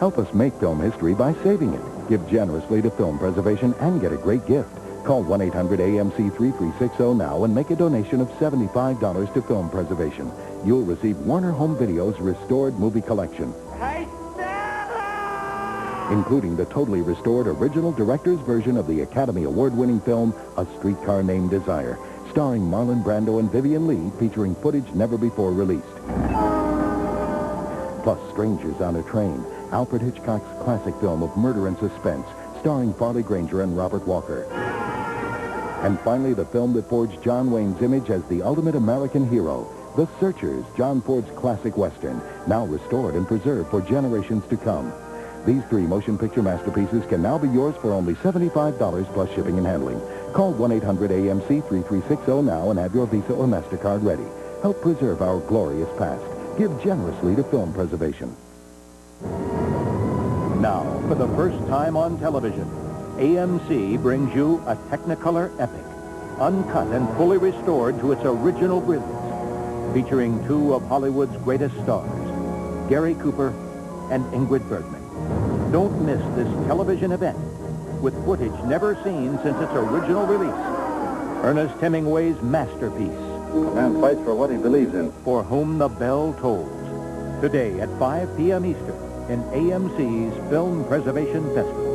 Help us make film history by saving it. Give generously to film preservation and get a great gift. Call 1-800-AMC-3360 now and make a donation of $75 to film preservation. You'll receive Warner Home Video's restored movie collection, including the totally restored original director's version of the Academy Award-winning film A Streetcar Named Desire, starring Marlon Brando and Vivian Leigh, featuring footage never before released. Plus Strangers on a Train, Alfred Hitchcock's classic film of murder and suspense, starring Farley Granger and Robert Walker. And finally, the film that forged John Wayne's image as the ultimate American hero, The Searchers, John Ford's classic Western, now restored and preserved for generations to come. These three motion picture masterpieces can now be yours for only $75 plus shipping and handling. Call 1-800-AMC-3360 now and have your Visa or MasterCard ready. Help preserve our glorious past. Give generously to film preservation. Now, for the first time on television, AMC brings you a Technicolor epic, uncut and fully restored to its original brilliance, featuring two of Hollywood's greatest stars, Gary Cooper and Ingrid Bergman. Don't miss this television event with footage never seen since its original release. Ernest Hemingway's masterpiece. A man fights for what he believes in. For Whom the Bell Tolls. Today at 5 p.m. Eastern in AMC's Film Preservation Festival.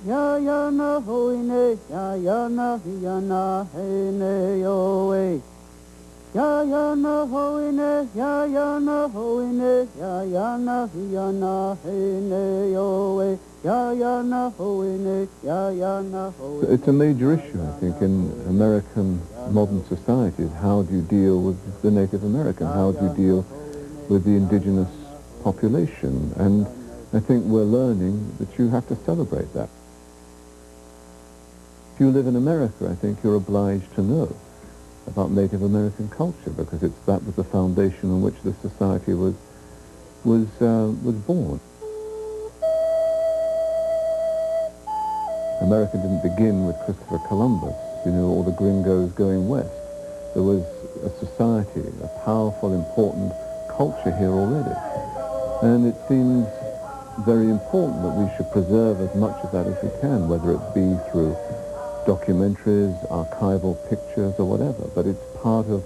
Ya ya na ho ne ya ya na he ne yo we ya ya na ho ne ya ya na ho ne ya ya na he ne yo we ya ya na ho ne ya ya na ho. It's a major issue, I think, in American modern society. Is how do you deal with the Native American? How do you deal with the indigenous population? And I think we're learning that you have to celebrate that. If you live in America, I think you're obliged to know about Native American culture because that was the foundation on which this society was born. America didn't begin with Christopher Columbus, all the gringos going west. There was a society, a powerful, important culture here already. And it seems very important that we should preserve as much of that as we can, whether it be through documentaries, archival pictures, or whatever. But it's part of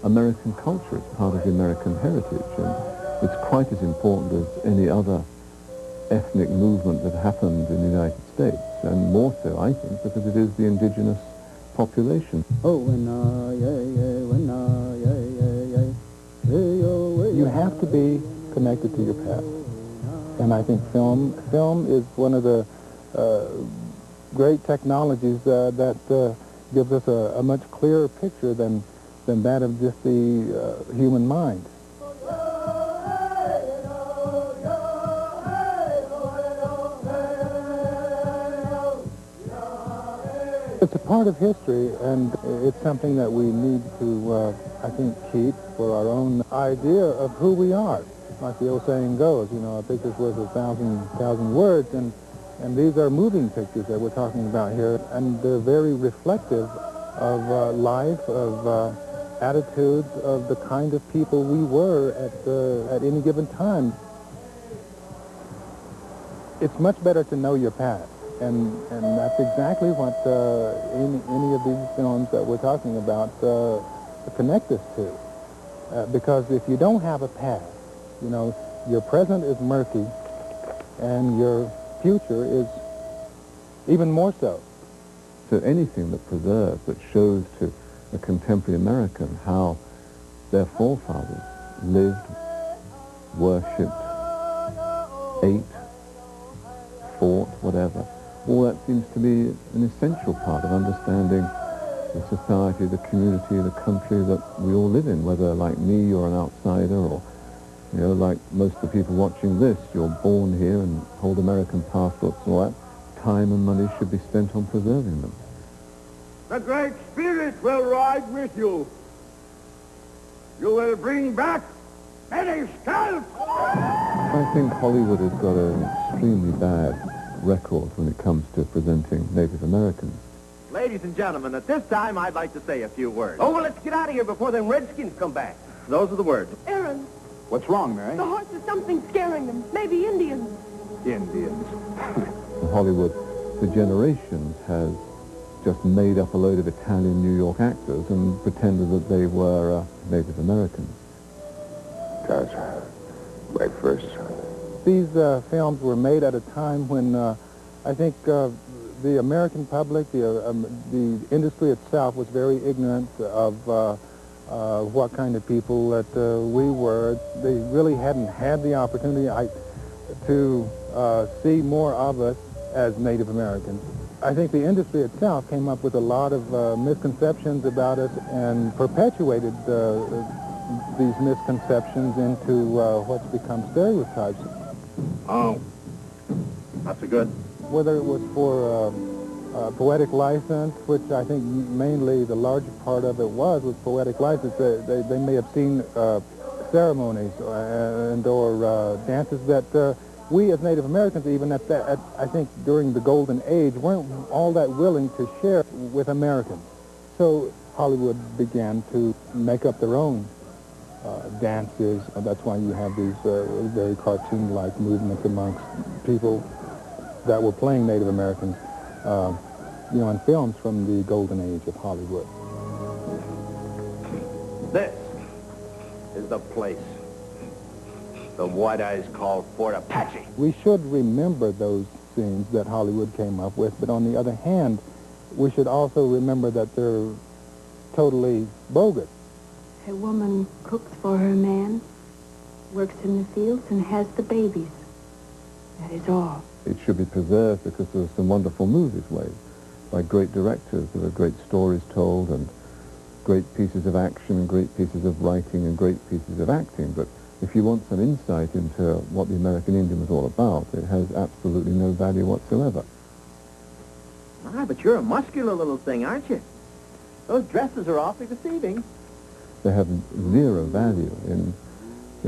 American culture, it's part of the American heritage, and it's quite as important as any other ethnic movement that happened in the United States, and more so, I think, because it is the indigenous population. You have to be connected to your past. And I think film is one of the great technologies that gives us a much clearer picture than that of just the human mind. It's a part of history, and it's something that we need to, I think, keep for our own idea of who we are. Like the old saying goes, a picture's worth 1,000 words, and these are moving pictures that we're talking about here, and they're very reflective of life, of attitudes, of the kind of people we were at any given time. It's much better to know your past, and that's exactly what any of these films that we're talking about connect us to. Because if you don't have a past, your present is murky, and your future is even more so. So anything that preserves, that shows to a contemporary American how their forefathers lived, worshipped, ate, fought, whatever. All that seems to be an essential part of understanding the society, the community, the country that we all live in, whether like me you're an outsider, or, you know, like most of the people watching this, you're born here and hold American passports and all that. Time and money should be spent on preserving them. The Great Spirit will ride with you. You will bring back many scalps. I think Hollywood has got an extremely bad record when it comes to presenting Native Americans. Ladies and gentlemen, at this time, I'd like to say a few words. Oh, well, let's get out of here before them Redskins come back. Those are the words. Aaron, What's wrong, Mary? the horses, something's scaring them. Maybe Indians. Indians. Hollywood, for generations, has just made up a load of Italian New York actors and pretended that they were Native Americans. Gosh, right first. These films were made at a time when I think the American public, the industry itself, was very ignorant of what kind of people that we were. They really hadn't had the opportunity to see more of us as Native Americans. I think the industry itself came up with a lot of misconceptions about us and perpetuated these misconceptions into what's become stereotypes. Oh, that's a good. Whether it was for poetic license, which I think mainly the larger part of it was poetic license, they may have seen ceremonies and or dances that we as Native Americans, even I think during the Golden Age, weren't all that willing to share with Americans. So Hollywood began to make up their own dances. That's why you have these very cartoon-like movements amongst people that were playing Native Americans, you know, in films from the Golden Age of Hollywood. This is the place the White Eyes call Fort Apache. We should remember those scenes that Hollywood came up with, but on the other hand, we should also remember that they're totally bogus. A woman cooks for her man, works in the fields, and has the babies. That is all. It should be preserved because there were some wonderful movies made by great directors. There were great stories told and great pieces of action and great pieces of writing and great pieces of acting. But if you want some insight into what the American Indian was all about, it has absolutely no value whatsoever. Ah, but you're a muscular little thing, aren't you? Those dresses are awfully deceiving. They have zero value in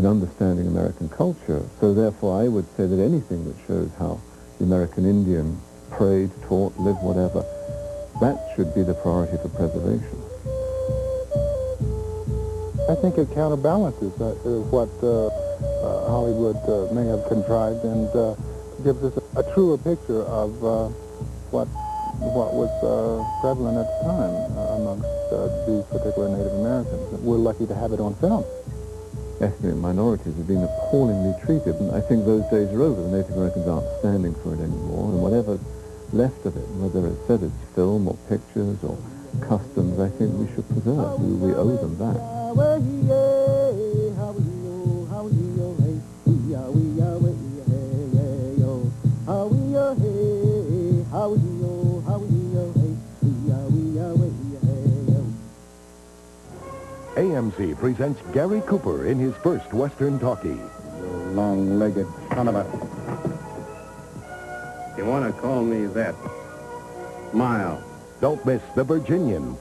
understanding American culture. So therefore I would say that anything that shows how the American Indian prayed, taught, lived, whatever, that should be the priority for preservation. I think it counterbalances what Hollywood may have contrived and gives us a truer picture of what was prevalent at the time amongst these particular Native Americans. We're lucky to have it on film. Ethnic minorities have been appallingly treated, and I think those days are over. The Native Americans aren't standing for it anymore, and whatever's left of it, whether it's said it's film or pictures or customs, I think we should preserve. We owe them that. AMC presents Gary Cooper in his first Western talkie. Long-legged son of a... You want to call me that? Smile. Don't miss The Virginian.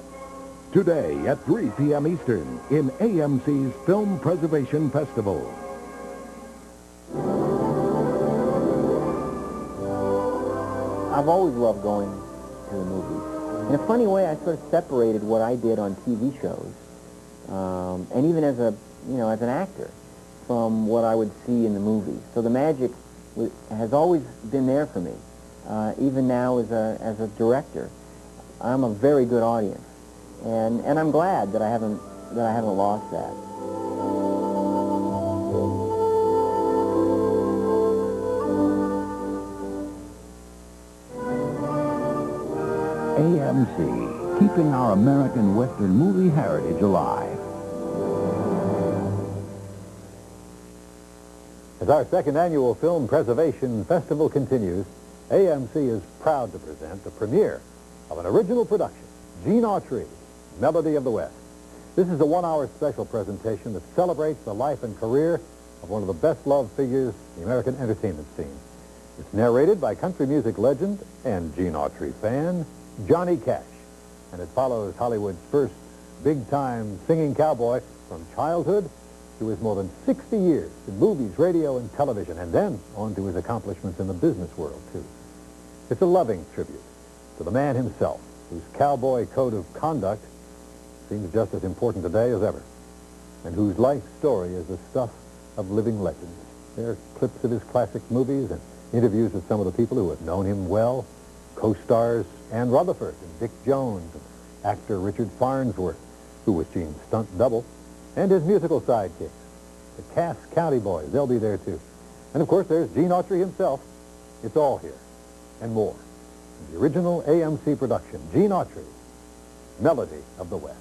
Today at 3 p.m. Eastern in AMC's Film Preservation Festival. I've always loved going to the movies. In a funny way, I sort of separated what I did on TV shows, and even as an actor, from what I would see in the movies. So the magic has always been there for me. Even now as a director, I'm a very good audience, and I'm glad that I haven't lost that. AMC, keeping our American Western movie heritage alive. our second annual Film Preservation Festival continues, AMC is proud to present the premiere of an original production, Gene Autry, Melody of the West. This is a one-hour special presentation that celebrates the life and career of one of the best-loved figures in the American entertainment scene. It's narrated by country music legend and Gene Autry fan, Johnny Cash. And it follows Hollywood's first big-time singing cowboy from childhood to his more than 60 years in movies, radio, and television, and then on to his accomplishments in the business world, too. It's a loving tribute to the man himself, whose cowboy code of conduct seems just as important today as ever, and whose life story is the stuff of living legends. There are clips of his classic movies and interviews with some of the people who have known him well, co-stars Ann Rutherford and Dick Jones, and actor Richard Farnsworth, who was Gene's stunt double, and his musical sidekicks, the Cass County Boys. They'll be there, too. And, of course, there's Gene Autry himself. It's all here and more in the original AMC production, Gene Autry, Melody of the West.